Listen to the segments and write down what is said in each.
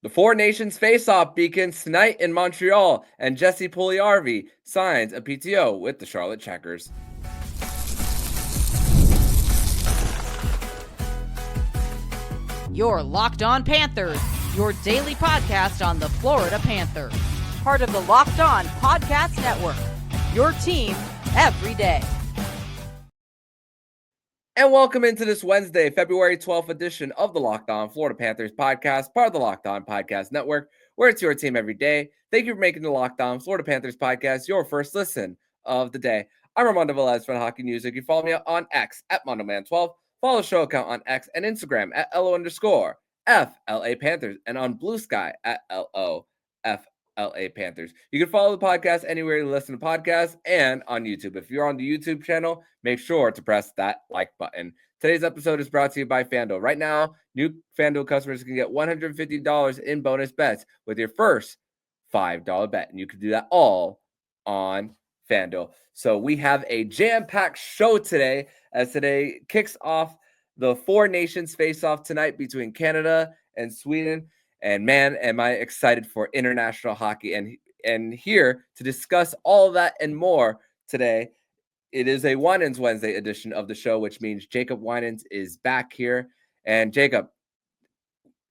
The Four Nations face-off begins tonight in Montreal, and Jesse Puljujarvi signs a PTO with the Charlotte Checkers. You're Locked On Panthers, your daily podcast on the Florida Panthers. Part of the Locked On Podcast Network, your team every day. And welcome into this Wednesday, February 12th edition of the Locked On Florida Panthers podcast, part of the Locked On Podcast Network, where it's your team every day. Thank you for making the Locked On Florida Panthers podcast your first listen of the day. I'm Armando Velez from Hockey News. You can follow me on X at MondoMan12. Follow the show account on X and Instagram at LO_FLA Panthers and on Blue Sky at LA Panthers. You can follow the podcast anywhere you listen to podcasts and on YouTube. If you're on the YouTube channel, make sure to press that like button. Today's episode is brought to you by FanDuel. Right now, new FanDuel customers can get $150 in bonus bets with your first $5 bet. And you can do that all on FanDuel. So we have a jam-packed show today, as today kicks off the Four Nations face-off tonight between Canada and Sweden. And man, am I excited for international hockey. And here to discuss all of that and more today, it is a Winans Wednesday edition of the show, which means Jacob Winans is back here. And Jacob,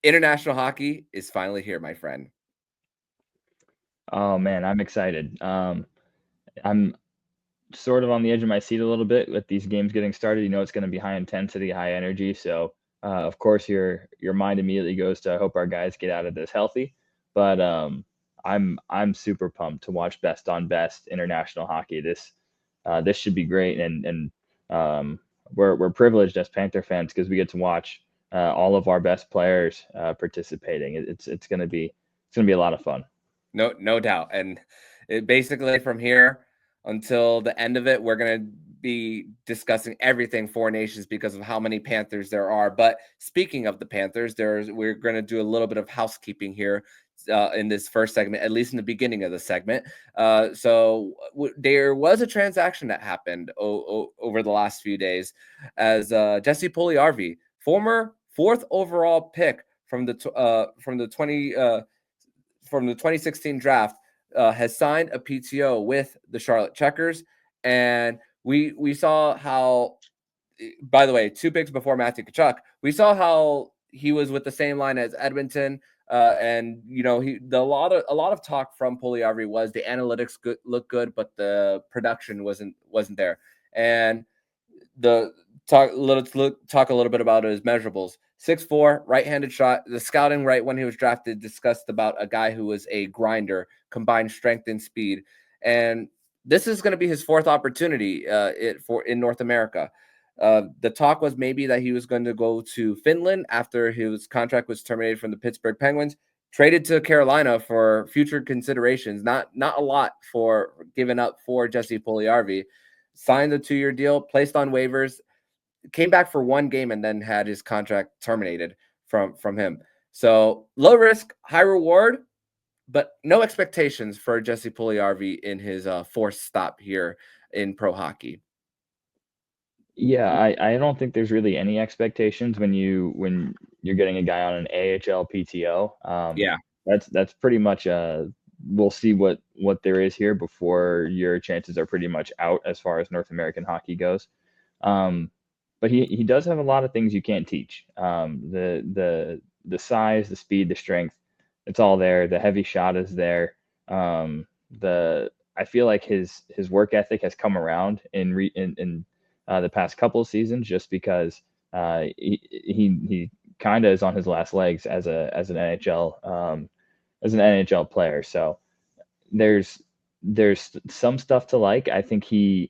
international hockey is finally here, my friend. Oh, man, I'm excited. I'm sort of on the edge of my seat a little bit with these games getting started. You know, it's going to be high intensity, high energy. So, of course, your mind immediately goes to, I hope our guys get out of this healthy. But I'm super pumped to watch best on best international hockey. This should be great, and we're privileged as Panther fans because we get to watch all of our best players participating. It's going to be a lot of fun. No doubt. And basically from here until the end of it, we're going to be discussing everything Four Nations because of how many Panthers there are. But speaking of the Panthers, we're going to do a little bit of housekeeping here in this first segment, at least in the beginning of the segment. There was a transaction that happened over the last few days as Jesse Puljujarvi, former 4th overall pick from the 2016 draft, has signed a PTO with the Charlotte Checkers. And we saw how, by the way, 2 picks before Matthew Tkachuk, we saw how he was with the same line as Edmonton. And you know, a lot of talk from Puljujarvi was the analytics look good, but the production wasn't there. And let's talk a little bit about his measurables. 6'4", right-handed shot. The scouting right when he was drafted discussed about a guy who was a grinder, combined strength and speed. And this is going to be his 4th opportunity in North America. The talk was maybe that he was going to go to Finland after his contract was terminated from the Pittsburgh Penguins, traded to Carolina for future considerations. Not a lot for giving up for Jesse Puljujarvi. Signed a 2-year deal, placed on waivers, came back for 1 game, and then had his contract terminated from him. So low risk, high reward, but no expectations for Jesse Puljujarvi in his 4th stop here in pro hockey. Yeah, I don't think there's really any expectations when you're getting a guy on an AHL PTO. Yeah, that's pretty much we'll see what there is here before your chances are pretty much out as far as North American hockey goes. But he does have a lot of things you can't teach. The size, the speed, the strength, it's all there. The heavy shot is there. I feel like his work ethic has come around in the past couple of seasons, just because he kind of is on his last legs as an NHL player. So there's some stuff to like. I think he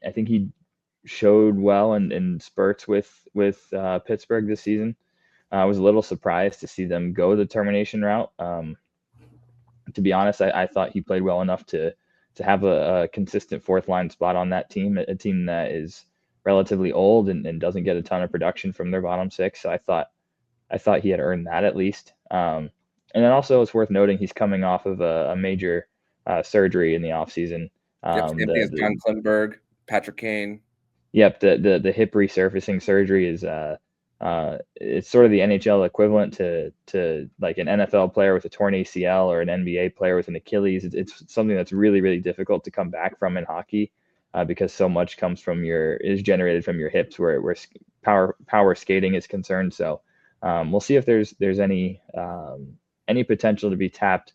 showed well in spurts with Pittsburgh this season. I was a little surprised to see them go the termination route. To be honest, I thought he played well enough to have a consistent 4th line spot on that team, a team that is relatively old and doesn't get a ton of production from their bottom 6. So I thought he had earned that at least. And then also it's worth noting he's coming off of a major surgery in the offseason. John Klingberg, Patrick Kane. Yep, the hip resurfacing surgery is It's sort of the NHL equivalent to like an NFL player with a torn ACL or an NBA player with an Achilles. It's something that's really, really difficult to come back from in hockey, because so much is generated from your hips, where power skating is concerned. So we'll see if there's any potential to be tapped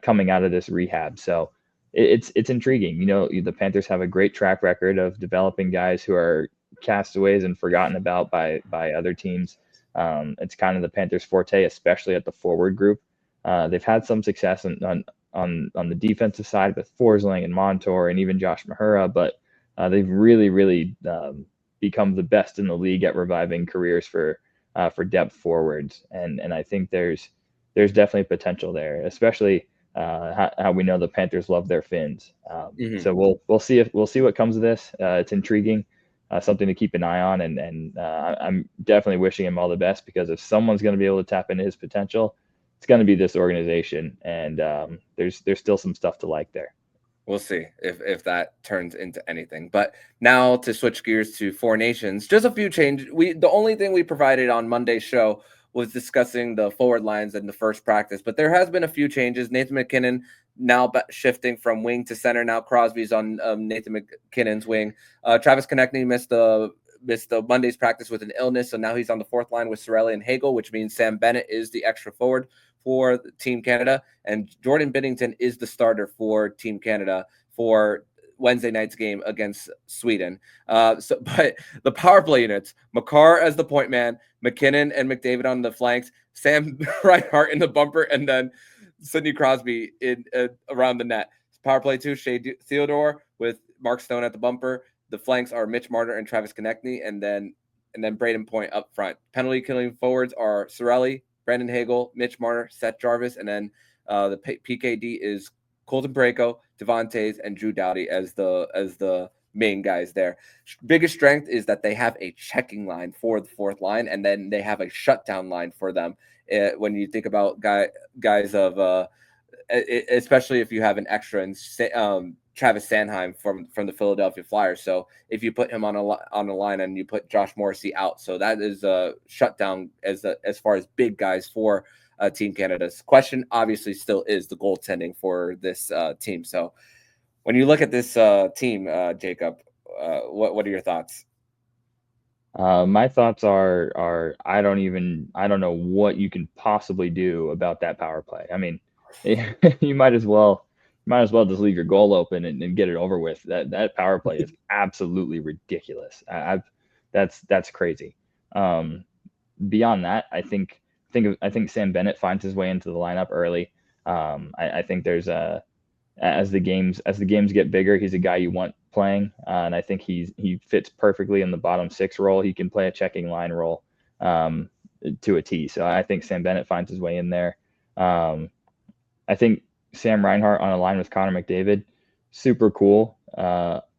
coming out of this rehab. So it's intriguing. You know, the Panthers have a great track record of developing guys who are castaways and forgotten about by other teams. It's kind of the Panthers' forte, especially at the forward group. They've had some success on the defensive side with Forsling and Montour and even Josh Mahura, but they've really become the best in the league at reviving careers for depth forwards, and I think there's definitely potential there, especially how we know the Panthers love their Finns. So we'll see what comes of this. It's intriguing. Something to keep an eye on, and I'm definitely wishing him all the best, because if someone's going to be able to tap into his potential, it's going to be this organization, and there's still some stuff to like there. We'll see if that turns into anything. But now to switch gears to Four Nations, just a few changes. The only thing we provided on Monday's show was discussing the forward lines in the first practice, but there has been a few changes. Nathan MacKinnon now shifting from wing to center. Now Crosby's on Nathan MacKinnon's wing. Travis Konechny missed the Monday's practice with an illness, so now he's on the fourth line with Cirelli and Hagel, which means Sam Bennett is the extra forward for Team Canada, and Jordan Binnington is the starter for Team Canada for Wednesday night's game against Sweden. But the power play units: Makar as the point man, McKinnon and McDavid on the flanks, Sam Reinhart in the bumper, and then Sidney Crosby in around the net. Power play 2, Shea Theodore with Mark Stone at the bumper. The flanks are Mitch Marner and Travis Konechny, and then Braden Point up front. Penalty killing forwards are Cirelli, Brandon Hagel, Mitch Marner, Seth Jarvis, and then the PKD is Colton Parayko, Devontae, and Drew Doughty as the main guys there. Biggest strength is that they have a checking line for the fourth line, and then they have a shutdown line for them. When you think about guys of, especially if you have an extra and Travis Sanheim from the Philadelphia Flyers. So if you put him on a line and you put Josh Morrissey out, so that is a shutdown as far as big guys for Team Canada's. Question obviously still is the goaltending for this team. So when you look at this team, Jacob, what are your thoughts? My thoughts are I don't know what you can possibly do about that power play. I mean, you might as well just leave your goal open and get it over with. That power play is absolutely ridiculous. That's crazy. Beyond that, I think Sam Bennett finds his way into the lineup early. I think there's as the games get bigger, he's a guy you want playing, and I think he fits perfectly in the bottom six role. He can play a checking line role to a T. So I think Sam Bennett finds his way in there. I think Sam Reinhart on a line with Connor McDavid, super cool.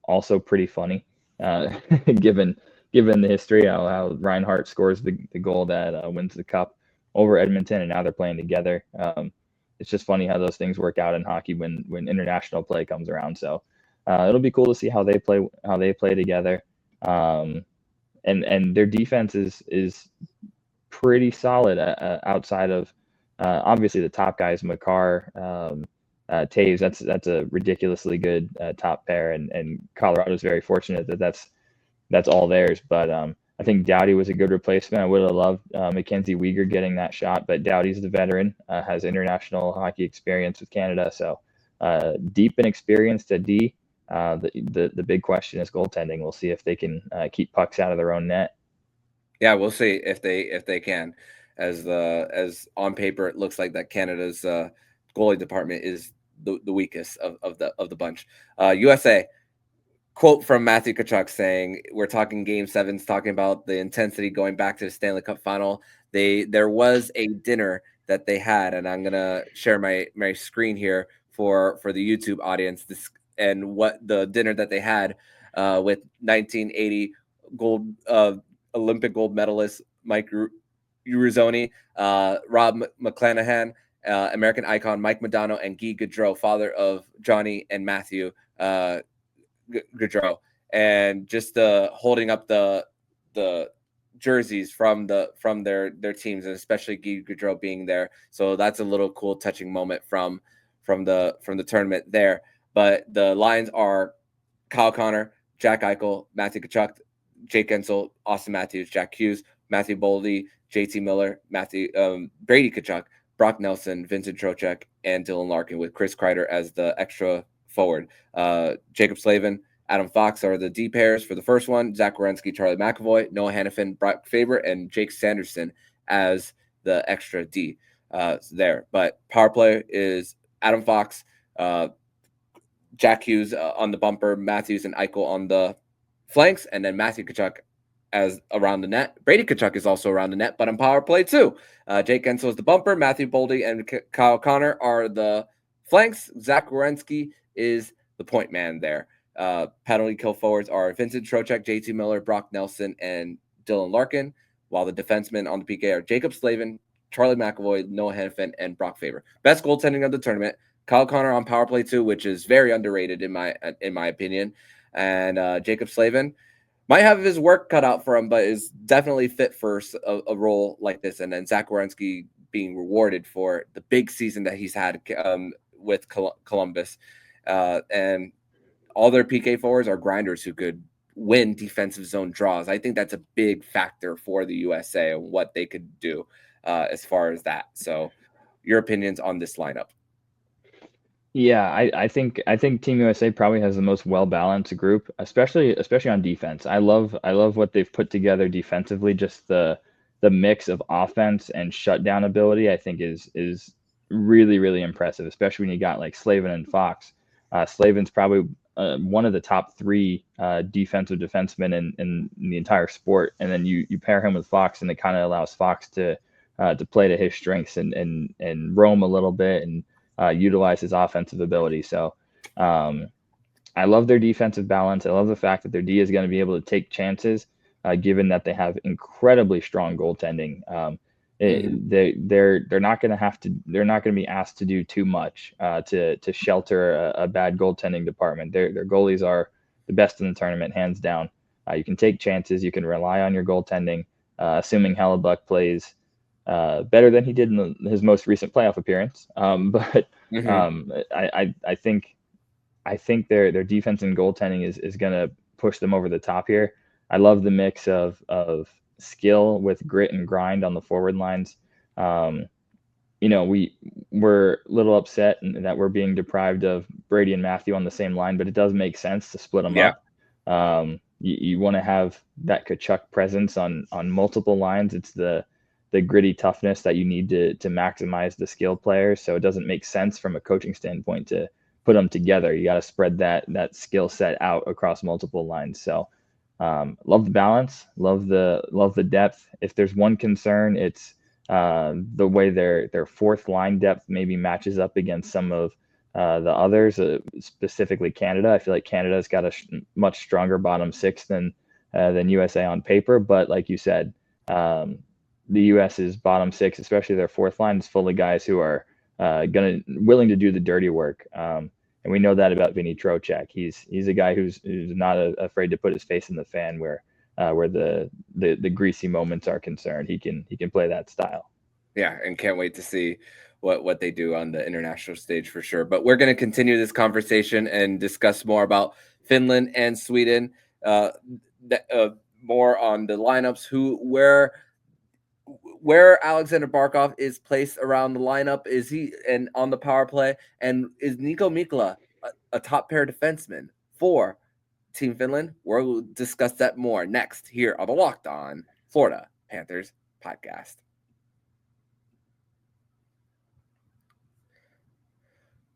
Also pretty funny, given the history, how Reinhart scores the goal that wins the cup over Edmonton, and now they're playing together. It's just funny how those things work out in hockey when international play comes around. So it'll be cool to see how they play together. And their defense is pretty solid outside of obviously the top guys, Makar, Taves. That's a ridiculously good top pair, and Colorado's very fortunate that's all theirs. But I think Doughty was a good replacement. I would have loved Mackenzie Weegar getting that shot, but Doughty's the veteran, has international hockey experience with Canada, so deep and experienced at D. The big question is goaltending. We'll see if they can keep pucks out of their own net. Yeah, we'll see if they can. As on paper, it looks like that Canada's goalie department is the weakest of the bunch. USA. Quote from Matthew Tkachuk saying, we're talking game sevens, talking about the intensity going back to the Stanley Cup final. There was a dinner that they had, and I'm going to share my screen here for the YouTube audience, and what the dinner that they had with 1980 Olympic gold medalist Mike Urizoni, Rob McClanahan, American icon Mike Modano, and Guy Gaudreau, father of Johnny and Matthew Gaudreau, and just holding up the jerseys from their teams, and especially Guy Gaudreau being there. So that's a little cool touching moment from the tournament there. But the lines are Kyle Connor, Jack Eichel, Matthew Tkachuk, Jake Gensel, Austin Matthews, Jack Hughes, Matthew Boldy, JT Miller, Brady Tkachuk, Brock Nelson, Vincent Trocheck, and Dylan Larkin, with Chris Kreider as the extra forward. Jacob Slavin, Adam Fox are the D pairs for the first one. Zach Werenski, Charlie McAvoy, Noah Hannafin, Brock Faber, and Jake Sanderson as the extra D there. But power play is Adam Fox, Jack Hughes on the bumper, Matthews and Eichel on the flanks, and then Matthew Tkachuk as around the net. Brady Tkachuk is also around the net, but on power play too. Jake Gensel is the bumper. Matthew Boldy and Kyle Connor are the flanks. Zach Werenski is the point man there. Penalty kill forwards are Vincent Trocheck, JT Miller, Brock Nelson, and Dylan Larkin, while the defensemen on the PK are Jacob Slavin, Charlie McAvoy, Noah Hannafin, and Brock Faber. Best goaltending of the tournament. Kyle Connor on power play too, which is very underrated in my opinion. And Jacob Slavin might have his work cut out for him, but is definitely fit for a role like this. And then Zach Werenski being rewarded for the big season that he's had with Columbus. And all their PK forwards are grinders who could win defensive zone draws. I think that's a big factor for the USA and what they could do as far as that. So your opinions on this lineup? Yeah, I think Team USA probably has the most well-balanced group, especially on defense. I love what they've put together defensively. Just the mix of offense and shutdown ability, I think is really, really impressive, especially when you got like Slavin and Fox. Slavin's probably one of the top three defensive defensemen in the entire sport, and then you pair him with Fox, and it kind of allows Fox to play to his strengths and roam a little bit and utilize his offensive ability. So I love their defensive balance. I love the fact that their D is going to be able to take chances, given that they have incredibly strong goaltending. They're not going to be asked to do too much to shelter a bad goaltending department. Their goalies are the best in the tournament, hands down. You can take chances. You can rely on your goaltending, assuming Hellebuck plays better than he did in his most recent playoff appearance. I think their defense and goaltending is going to push them over the top here. I love the mix of skill with grit and grind on the forward lines. We're a little upset that we're being deprived of Brady and Matthew on the same line, but it does make sense to split them up. You want to have that Tkachuk presence on multiple lines. It's the gritty toughness that you need to maximize the skill players. So it doesn't make sense from a coaching standpoint to put them together. You got to spread that skill set out across multiple lines. So love the balance, love the depth. If there's one concern, it's the way their fourth line depth maybe matches up against some of the others, specifically Canada. I feel like Canada's got a much stronger bottom six than USA on paper. But like you said, the U.S.'s bottom six, especially their fourth line, is full of guys who are willing to do the dirty work. And we know that about Vinny Trocheck. He's a guy who's not afraid to put his face in the fan where the greasy moments are concerned. He can play that style. Yeah, and can't wait to see what they do on the international stage for sure. But we're going to continue this conversation and discuss more about Finland and Sweden, more on the lineups, where Alexander Barkov is placed around the lineup. Is he and on the power play? And is Nico Mikkola a top pair defenseman for Team Finland? We'll discuss that more next here on the Locked On Florida Panthers podcast.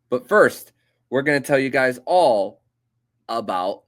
But first, we're going to tell you guys all about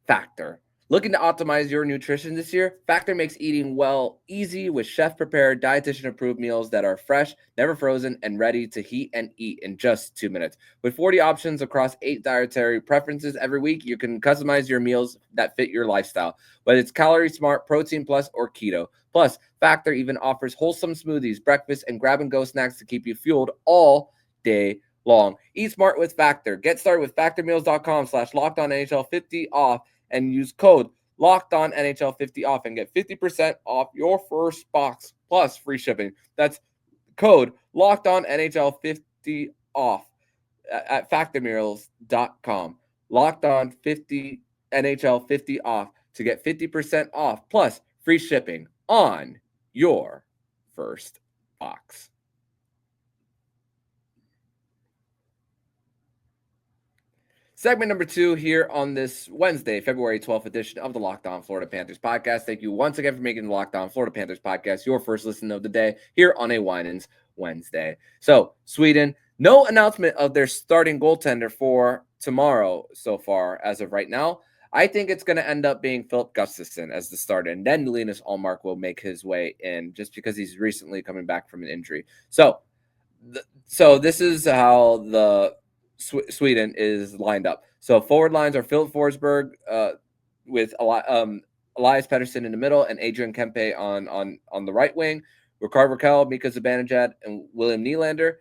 Factor. Looking to optimize your nutrition this year? Factor makes eating well easy with chef-prepared, dietitian-approved meals that are fresh, never frozen, and ready to heat and eat in just 2 minutes. With 40 options across 8 dietary preferences every week, you can customize your meals that fit your lifestyle, whether it's Calorie Smart, Protein Plus, or Keto. Plus, Factor even offers wholesome smoothies, breakfast, and grab-and-go snacks to keep you fueled all day long. Eat smart with Factor. Get started with factormeals.com/LockedOnNHL 50 off and use code Locked On NHL 50 off and get 50% off your first box plus free shipping. That's code Locked On NHL 50 off at factormeals.com. Locked On 50 NHL 50 off to get 50% off plus free shipping on your first box. Segment number 2 here on this Wednesday, February 12th edition of the Locked On Florida Panthers podcast. Thank you once again for making the Locked On Florida Panthers podcast your first listen of the day here on a Winans Wednesday. So, Sweden, no announcement of their starting goaltender for tomorrow so far as of right now. I think it's going to end up being Filip Gustafsson as the starter, and then Linus Ullmark will make his way in just because he's recently coming back from an injury. So this is how the Sweden is lined up. So forward lines are Filip Forsberg with Elias Pettersson in the middle and Adrian Kempe on the right wing. Rickard Rakell, Mika Zibanejad, and William Nylander.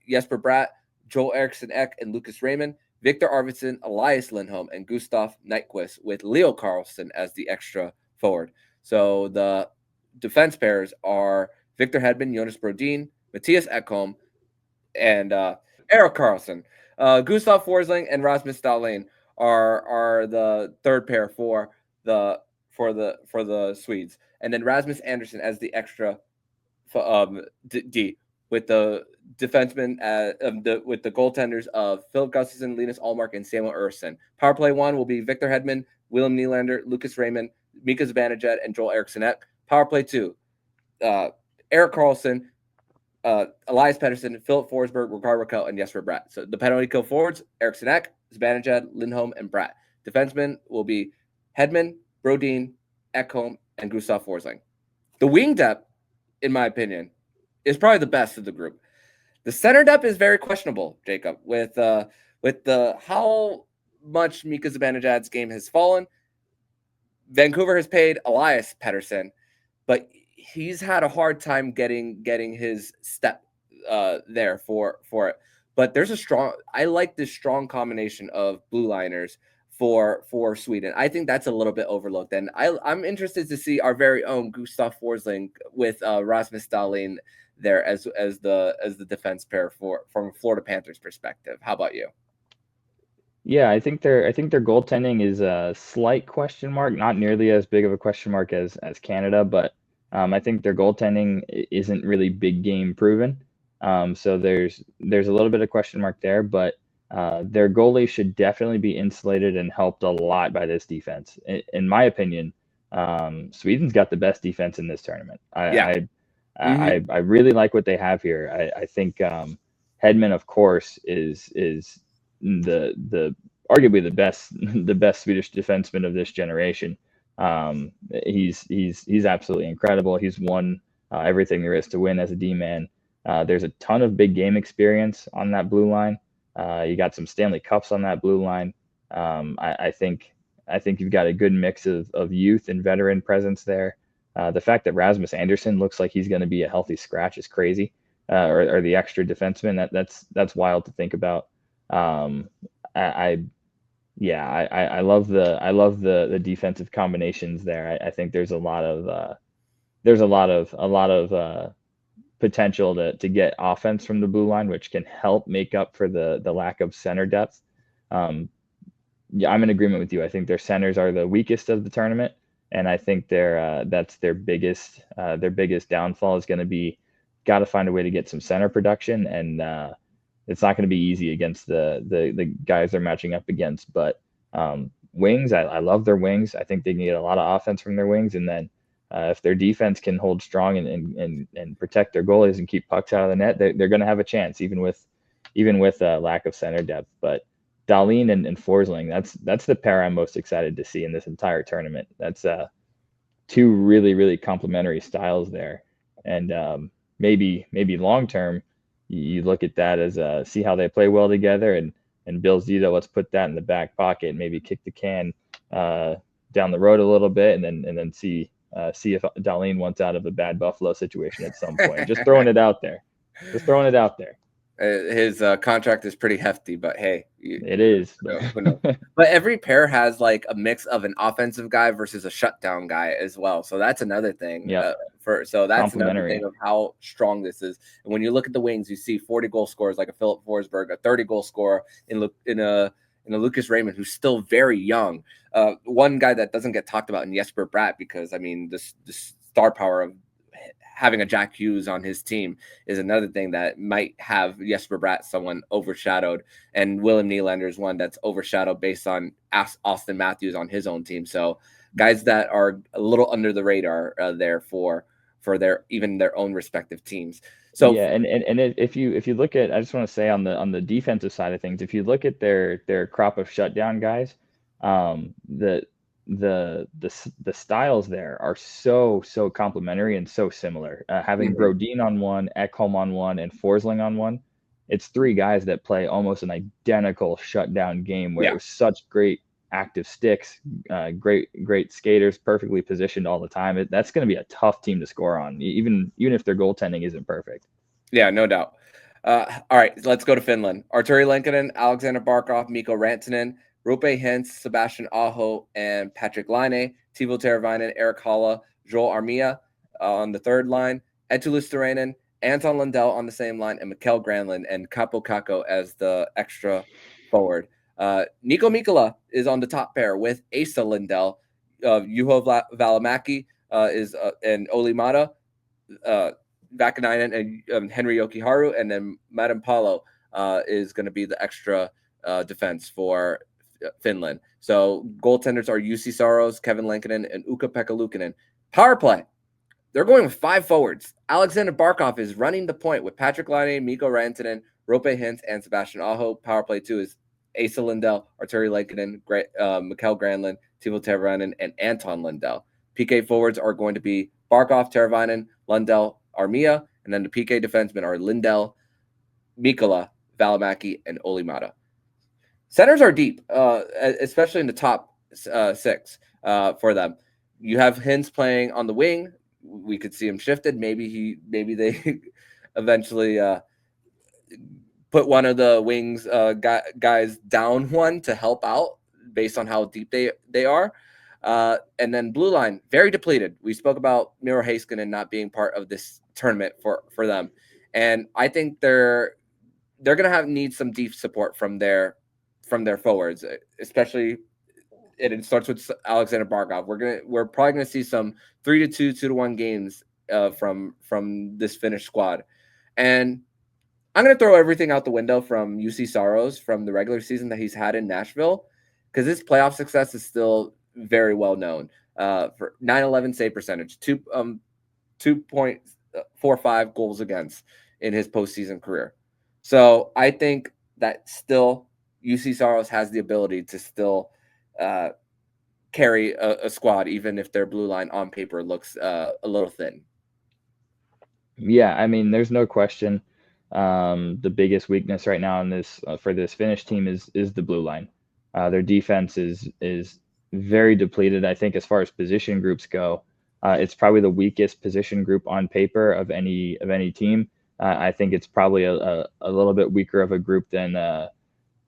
Jesper Bratt, Joel Eriksson Ek, and Lucas Raymond. Victor Arvidsson, Elias Lindholm, and Gustav Nyquist with Leo Carlsson as the extra forward. So the defense pairs are Victor Hedman, Jonas Brodin, Matthias Ekholm, and Erik Karlsson. Gustav Forsling and Rasmus Dahlin are the third pair for the Swedes, and then Rasmus Andersson as the extra D with the defensemen with the goaltenders of Filip Gustafsson, Linus Ullmark, and Samuel Ersson. Power play 1 will be Victor Hedman, William Nylander, Lucas Raymond, Mika Zibanejad, and Joel Eriksson Ek. Power play 2, Erik Karlsson, Elias Pettersson, Filip Forsberg, Rickard Rakell, and Jesper Bratt. So the penalty kill forwards, Eriksson Ek, Zibanejad, Lindholm, and Bratt. Defensemen will be Hedman, Brodin, Ekholm, and Gustav Forsling. The wing depth, in my opinion, is probably the best of the group. The center depth is very questionable, Jacob, with the how much Mika Zibanejad's game has fallen. Vancouver has paid Elias Pettersson, but he's had a hard time getting his step there for it. But I like this strong combination of blue liners for Sweden. I think that's a little bit overlooked, and I'm interested to see our very own Gustav Forsling with Rasmus Dahlin there as the defense pair from a Florida Panthers perspective. How about you? Yeah, I think their goaltending is a slight question mark, not nearly as big of a question mark as Canada, but I think their goaltending isn't really big game proven. So there's a little bit of question mark there, but their goalie should definitely be insulated and helped a lot by this defense. In my opinion, Sweden's got the best defense in this tournament. I really like what they have here. I think Hedman, of course, is the arguably the best Swedish defenseman of this generation. He's absolutely incredible. He's won everything there is to win as a D-man. There's a ton of big game experience on that blue line. You got some Stanley Cups on that blue line. I think you've got a good mix of youth and veteran presence there. The fact that Rasmus Andersson looks like he's going to be a healthy scratch is crazy, or the extra defenseman. That's wild to think about. I love the defensive combinations there. I think there's a lot of potential to get offense from the blue line, which can help make up for the lack of center depth. I'm in agreement with you. I think their centers are the weakest of the tournament, and I think that's their biggest downfall is going to be got to find a way to get some center production, and it's not going to be easy against the guys they're matching up against. But wings, I love their wings. I think they can get a lot of offense from their wings, and then if their defense can hold strong and protect their goalies and keep pucks out of the net, they're going to have a chance, even with a lack of center depth. But Dahlin and Forsling, that's the pair I'm most excited to see in this entire tournament. That's two really, really complementary styles there, and maybe long term, you look at that as see how they play well together, and Bill Zito, let's put that in the back pocket, maybe kick the can down the road a little bit, and then see if Dahlin wants out of a bad Buffalo situation at some point. Just throwing it out there. His contract is pretty hefty, but hey, it is. who knows? But every pair has like a mix of an offensive guy versus a shutdown guy as well. So that's anotother thing. Yep. So that's another Complementary. thing of how strong this is. And when you look at the wings, you see 40 goal scorers like a Philip Forsberg, a 30 goal scorer in a Lucas Raymond, who's still very young. One guy that doesn't get talked about in Jesper Bratt, because I mean, this star power of having a Jack Hughes on his team is another thing that might have Jesper Bratt someone overshadowed, and Willem Nylander is one that's overshadowed based on Austin Matthews on his own team. So guys that are a little under the radar there for their even their own respective teams. So yeah, and if you look at, I just want to say on the defensive side of things, if you look at their crop of shutdown guys, the styles there are so complementary and so similar. Having Brodin on one, Ekholm on one, and Forsling on one, it's three guys that play almost an identical shutdown game where it was such great active sticks, great skaters, perfectly positioned all the time. That's going to be a tough team to score on, even if their goaltending isn't perfect. Yeah, no doubt. All right, let's go to Finland. Arturi Lenkinen, Alexander Barkov, Mikko Rantanen, Roope Hintz, Sebastian Aho, and Patrick Laine, Teuvo Teravainen, Erik Haula, Joel Armia on the third line, Eetu Luostarinen, Anton Lundell on the same line, and Mikael Granlund and Kaapo Kakko as the extra forward. Nico Mikkola is on the top pair with Asa Lindell. Juho Välimäki is and Olli Mata, Vakanainen and Henri Jokiharju, and then Madam Paulo is going to be the extra defense for Finland. So goaltenders are Jussi Saros, Kevin Lankinen, and Ukko-Pekka Luukkonen. Power play, they're going with 5 forwards. Alexander Barkov is running the point with Patrick Laine, Mikko Rantanen, Roope Hintz, and Sebastian Aho. Power play 2 is Asa Lindell, Arturi Lenkinen, Mikael Granlund, Teuvo Teravainen, and Anton Lundell. PK forwards are going to be Barkov, Teravainen, Lundell, Armia, and then the PK defensemen are Lindell, Mikkola, Välimäki, and Olli Mata. Centers are deep, especially in the top 6 for them. You have Hintz playing on the wing. We could see him shifted. Maybe they eventually put one of the wings guys down one to help out based on how deep they are. And then blue line, very depleted. We spoke about Miro Heiskanen not being part of this tournament for them. And I think they're going to need some deep support from their forwards, especially it starts with Alexander Barkov. We're probably going to see some 3-2, 2-1 games from this Finnish squad. And I'm going to throw everything out the window from Jussi Saros from the regular season that he's had in Nashville, because his playoff success is still very well known. For 911 save percentage, 2.45 goals against in his postseason career. So I think that still Jussi Saros has the ability to still carry a squad, even if their blue line on paper looks a little thin. Yeah, I mean, there's no question. The biggest weakness right now in this for this Finnish team is the blue line. Their defense is very depleted. I think as far as position groups go, it's probably the weakest position group on paper of any team. I think it's probably a little bit weaker of a group than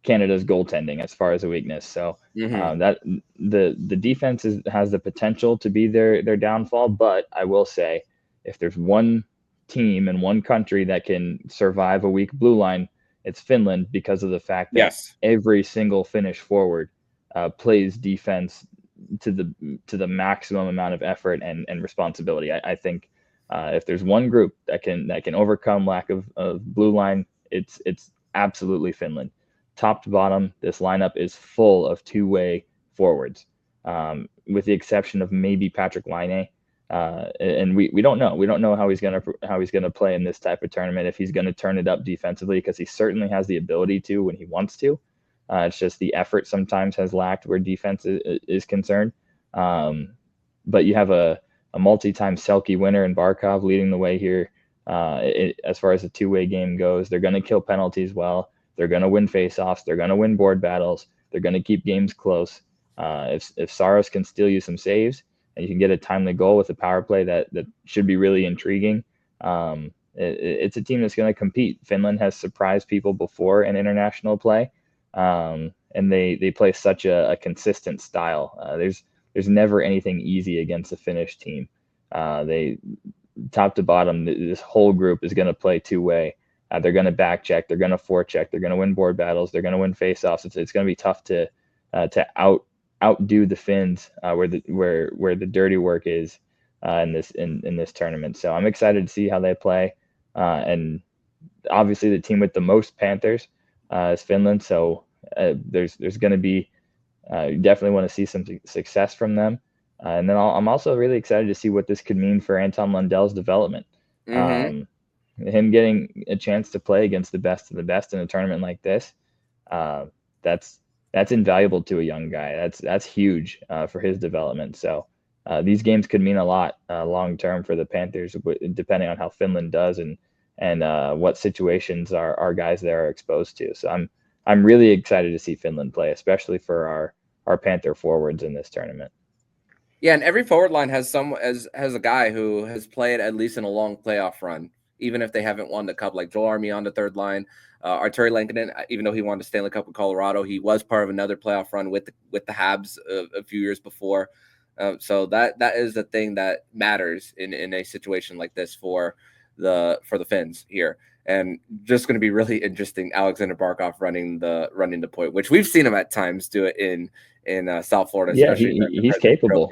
Canada's goaltending as far as a weakness. So that the defense has the potential to be their downfall. But I will say, if there's one team in one country that can survive a weak blue line, it's Finland, because of the fact that every single Finnish forward plays defense to the maximum amount of effort and responsibility. I think if there's one group that can overcome lack of blue line, it's absolutely Finland. Top to bottom, this lineup is full of two-way forwards, with the exception of maybe Patrick Laine. And we don't know. We don't know how he's gonna play in this type of tournament, if he's gonna turn it up defensively, because he certainly has the ability to when he wants to. It's just the effort sometimes has lacked where defense is concerned. But you have a multi-time Selke winner in Barkov leading the way here. As far as the two-way game goes, they're going to kill penalties well. They're going to win face-offs. They're going to win board battles. They're going to keep games close. If Saros can steal you some saves and you can get a timely goal with a power play that should be really intriguing, it's a team that's going to compete. Finland has surprised people before in international play, and they play such a consistent style. There's never anything easy against a Finnish team. They top to bottom, this whole group is going to play two-way. They're going to back check. They're going to forecheck. They're going to win board battles. They're going to win faceoffs. It's going to be tough to outdo the Finns where the dirty work is in this tournament. So I'm excited to see how they play. And obviously, the team with the most Panthers is Finland. So there's going to be you definitely want to see some success from them. And then I'm also really excited to see what this could mean for Anton Lundell's development. Mm-hmm. Him getting a chance to play against the best of the best in a tournament like this, that's invaluable to a young guy. That's huge for his development. So these games could mean a lot long term for the Panthers, depending on how Finland does and what situations our guys there are exposed to. So I'm really excited to see Finland play, especially for our Panther forwards in this tournament. Yeah, and every forward line has a guy who has played at least in a long playoff run, even if they haven't won the cup. Like Joel Armia on the third line, Arturi Lankinen, even though he won the Stanley Cup with Colorado, he was part of another playoff run with the Habs a few years before. So that is the thing that matters in a situation like this for the Finns here. And just going to be really interesting. Alexander Barkov running the point, which we've seen him at times do it in South Florida. Yeah, Especially he's capable.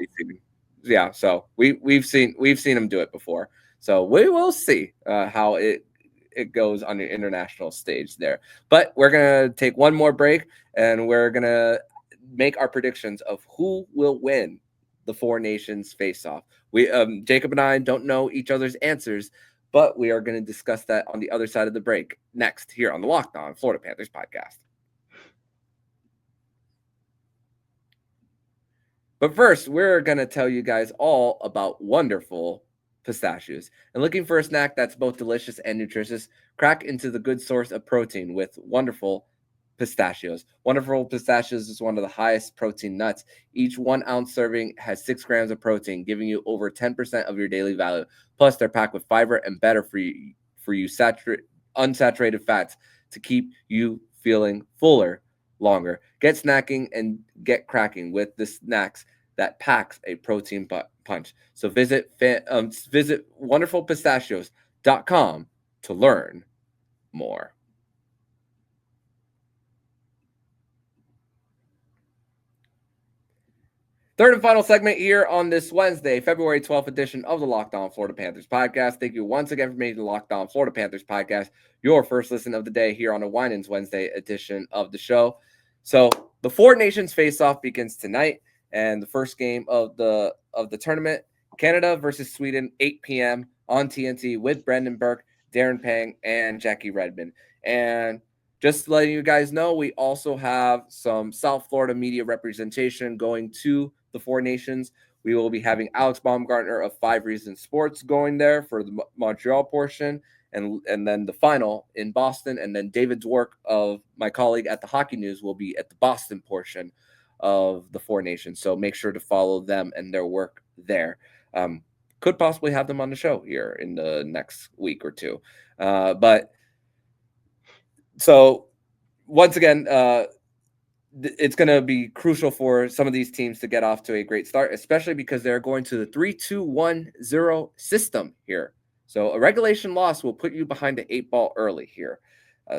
Yeah, so we've seen him do it before. So we will see how it goes on the international stage there. But we're gonna take one more break, and we're gonna make our predictions of who will win the Four Nations face-off. We Jacob and I don't know each other's answers, but we are going to discuss that on the other side of the break next here on the Locked On Florida Panthers podcast. But first, we're going to tell you guys all about wonderful pistachios. And looking for a snack that's both delicious and nutritious, crack into the good source of protein with wonderful pistachios. Wonderful pistachios is one of the highest protein nuts. Each 1 ounce serving has 6 grams of protein, giving you over 10% of your daily value. Plus, they're packed with fiber and better for you unsaturated fats to keep you feeling fuller longer. Get snacking and get cracking with the snacks that packs a protein punch. So visit wonderfulpistachios.com to learn more. Third and final segment here on this Wednesday, February 12th edition of the Locked On Florida Panthers podcast. Thank you once again for making the Locked On Florida Panthers podcast your first listen of the day here on a Winans Wednesday edition of the show. So the Four Nations face-off begins tonight, and the first game of the tournament, Canada versus Sweden, 8 p.m. on TNT with Brendan Burke, Darren Pang, and Jackie Redmond. And just letting you guys know, we also have some South Florida media representation going to the Four Nations. We will be having Alex Baumgartner of 5 Reasons Sports going there for the Montreal portion, and then the final in Boston. And then David Dwork, of my colleague at the Hockey News, will be at the Boston portion of the Four Nations. So make sure to follow them and their work there. Could possibly have them on the show here in the next week or two. But so once again, it's going to be crucial for some of these teams to get off to a great start, especially because they're going to the 3-2-1-0 system here. So a regulation loss will put you behind the 8 ball early here.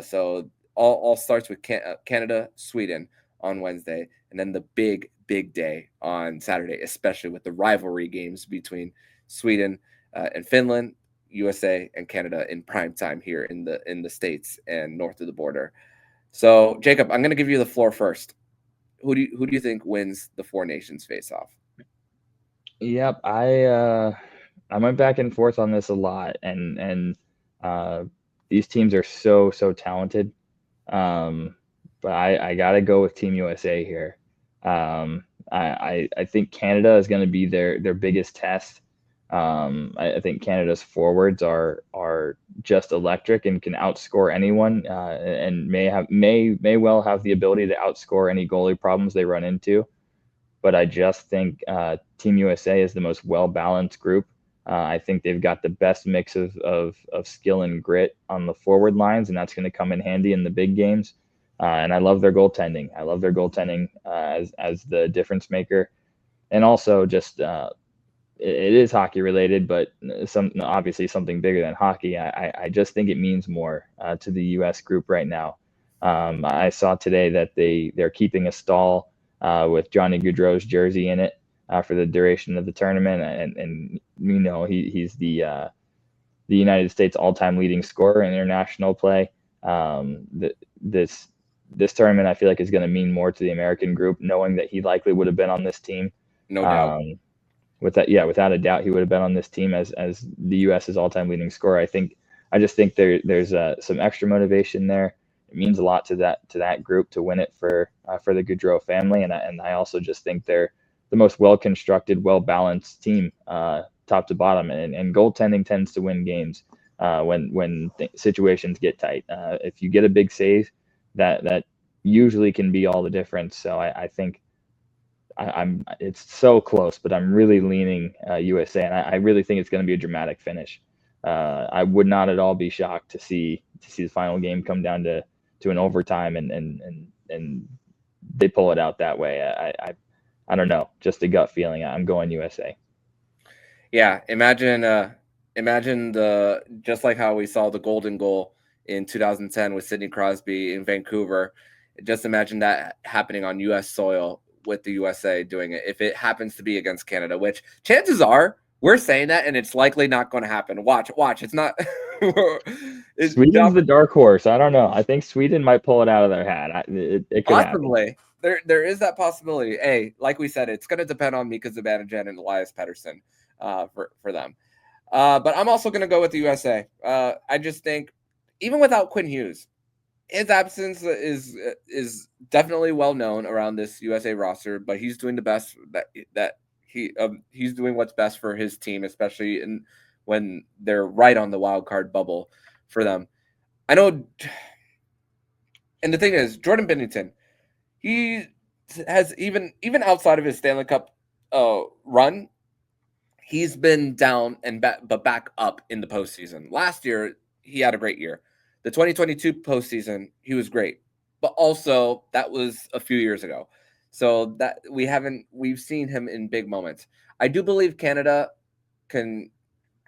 So all starts with Canada, Sweden on Wednesday, and then the big day on Saturday, especially with the rivalry games between Sweden and Finland, USA and Canada in prime time here in the States and north of the border. So, Jacob, I'm going to give you the floor first. Who do you think wins the Four Nations face-off? Yep, I went back and forth on this a lot, and these teams are so talented. But I got to go with Team USA here. I think Canada is going to be their biggest test. I think Canada's forwards are just electric and can outscore anyone, and may well have the ability to outscore any goalie problems they run into. But I just think Team USA is the most well-balanced group. I think they've got the best mix of skill and grit on the forward lines, and that's going to come in handy in the big games. And I love their goaltending. I love their goaltending as the difference maker, and also just it is hockey related, but obviously something bigger than hockey. I just think it means more to the U.S. group right now. I saw today that they're keeping a stall with Johnny Gaudreau's jersey in it for the duration of the tournament, and he's the United States all-time leading scorer in international play. This tournament I feel like is going to mean more to the American group, knowing that he likely would have been on this team. No doubt. Without a doubt, he would have been on this team as the U.S.'s all-time leading scorer. I just think there's some extra motivation there. It means a lot to that group to win it for the Gaudreau family, and I also just think they're the most well-constructed, well-balanced team, top to bottom, and goaltending tends to win games when situations get tight. If you get a big save, that usually can be all the difference. So I think it's so close, but I'm really leaning USA, and I really think it's going to be a dramatic finish. I would not at all be shocked to see the final game come down to an overtime and they pull it out that way. I don't know, just a gut feeling. I'm going USA. Yeah, imagine just like how we saw the golden goal in 2010 with Sidney Crosby in Vancouver. Just imagine that happening on U.S. soil with the USA doing it. If it happens to be against Canada, which chances are we're saying that, and it's likely not going to happen. Watch. It's not. Sweden's the dark horse. I don't know. I think Sweden might pull it out of their hat. It could possibly happen. There is that possibility. Hey, like we said, it's going to depend on Mika Zibanejad and Elias Pettersson for them. But I'm also going to go with the USA. I just think even without Quinn Hughes, his absence is definitely well known around this USA roster. But he's doing the best that he's doing what's best for his team, especially when they're right on the wild card bubble for them. I know, and the thing is, Jordan Binnington, he has even outside of his Stanley Cup run, he's been down but back up in the postseason. Last year, he had a great year. The 2022 postseason, he was great, but also that was a few years ago. So that we've seen him in big moments. I do believe Canada can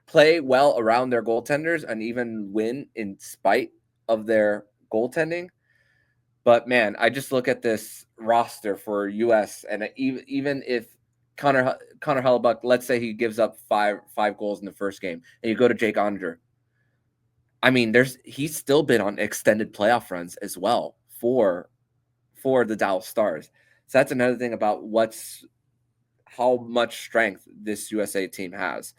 play well around their goaltenders and even win in spite of their goaltending. But man, I just look at this roster for US, and even if Connor Hellebuyck, let's say he gives up five goals in the first game, and you go to Jake Onger. I mean, he's still been on extended playoff runs as well for the Dallas Stars. So that's another thing about how much strength this USA team has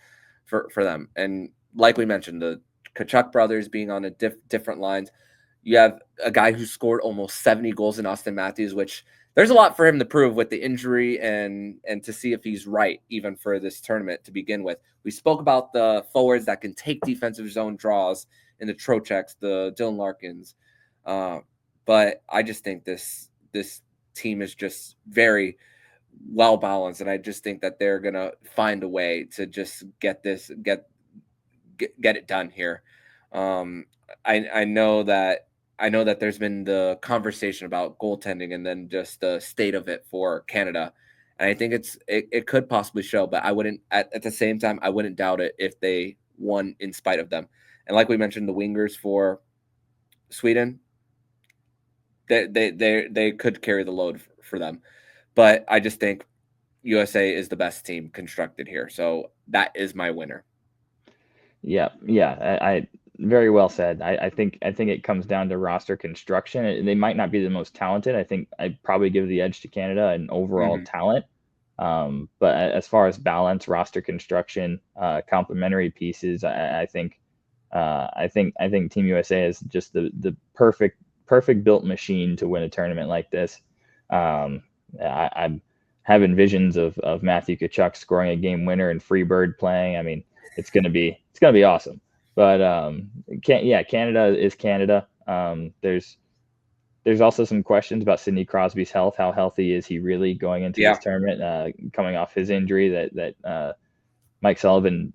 for them. And like we mentioned, the Tkachuk brothers being on a different lines. You have a guy who scored almost 70 goals in Austin Matthews, which there's a lot for him to prove with the injury and to see if he's right even for this tournament to begin with. We spoke about the forwards that can take defensive zone draws in the Trocheks, the Dylan Larkins. But I just think this team is just very well balanced, and I just think that they're gonna find a way to just get it done here. I know that there's been the conversation about goaltending and then just the state of it for Canada, and I think it could possibly show, but I wouldn't at the same time I wouldn't doubt it if they won in spite of them. And like we mentioned, the wingers for Sweden, they could carry the load for them. But I just think USA is the best team constructed here. So that is my winner. Yeah. I very well said. I think it comes down to roster construction. They might not be the most talented. I think I'd probably give the edge to Canada in overall talent. But as far as balance, roster construction, complementary pieces, I think Team USA is just the perfect built machine to win a tournament like this. I'm having visions of Matthew Tkachuk scoring a game winner and Freebird playing. I mean, it's gonna be awesome. But Canada is Canada. There's also some questions about Sidney Crosby's health. How healthy is he really going into this tournament? Coming off his injury that Mike Sullivan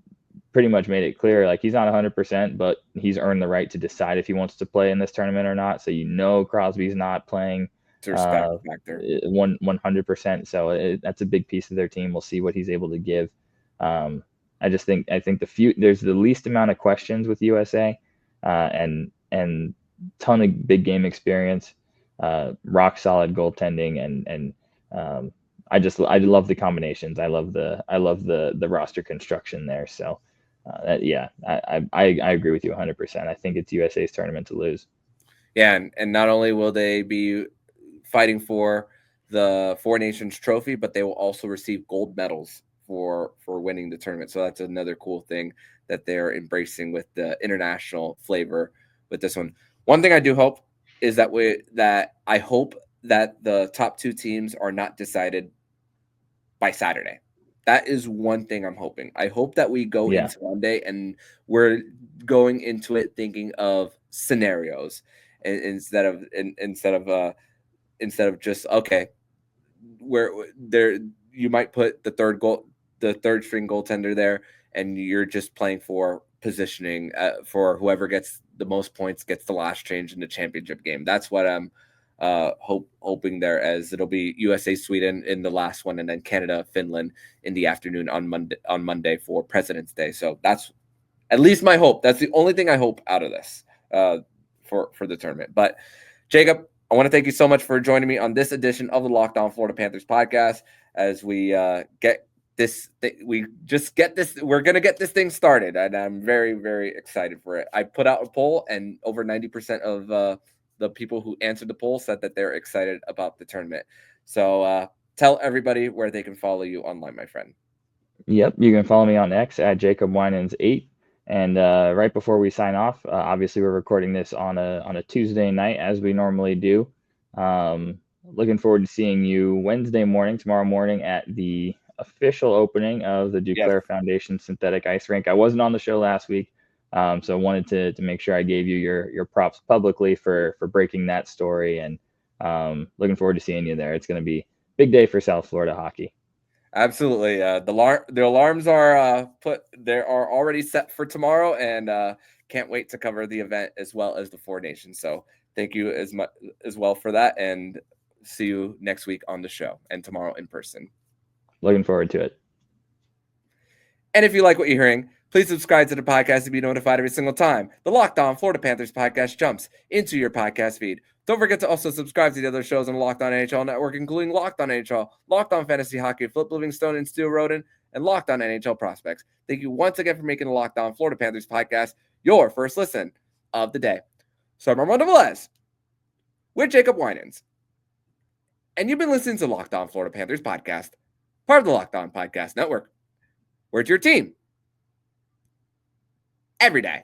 pretty much made it clear, like, he's not 100%, but he's earned the right to decide if he wants to play in this tournament or not. So Crosby's not playing It's a respect factor. 100%. So that's a big piece of their team. We'll see what he's able to give. I think there's the least amount of questions with USA, and ton of big game experience, rock solid goaltending, and I love the combinations. I love the roster construction there. So I agree with you 100%. I think it's USA's tournament to lose. Yeah, and not only will they be fighting for the Four Nations trophy, but they will also receive gold medals for winning the tournament. So that's another cool thing that they're embracing with the international flavor with this one. One thing I do hope is that I hope that the top two teams are not decided by Saturday. That is one thing I'm hoping. I hope that we go into Monday and we're going into it thinking of scenarios instead of just, okay, where there you might put the third string goaltender there, and you're just playing for positioning for whoever gets the most points gets the last change in the championship game. That's what I'm hoping there, as it'll be USA Sweden in the last one, and then Canada Finland in the afternoon on Monday for President's Day. So that's at least my hope. That's the only thing I hope out of this for the tournament. But Jacob, I want to thank you so much for joining me on this edition of the Locked On Florida Panthers podcast. As we get this, we're going to get this thing started, and I'm very, very excited for it. I put out a poll, and over 90% of the people who answered the poll said that they're excited about the tournament. So tell everybody where they can follow you online, my friend. Yep, you can follow me on X at JacobWinans8. And right before we sign off, obviously we're recording this on a Tuesday night, as we normally do. Looking forward to seeing you Wednesday morning, tomorrow morning, at the official opening of the Duclair Foundation synthetic ice rink. I wasn't on the show last week, so I wanted to make sure I gave you your props publicly for breaking that story, and looking forward to seeing you there. It's going to be a big day for South Florida hockey. Absolutely. The alarms are already set for tomorrow, and can't wait to cover the event as well as the Four Nations. So thank you as well for that, and see you next week on the show and tomorrow in person. Looking forward to it. And if you like what you're hearing, please subscribe to the podcast to be notified every single time the Locked On Florida Panthers podcast jumps into your podcast feed. Don't forget to also subscribe to the other shows on the Locked On NHL Network, including Locked On NHL, Locked On Fantasy Hockey, Flip Livingstone and Stu Roden, and Locked On NHL Prospects. Thank you once again for making the Locked On Florida Panthers podcast your first listen of the day. So I'm Armando Velez with Jacob Winans, and you've been listening to Locked On Florida Panthers podcast, part of the Locked On Podcast Network. Where's your team every day?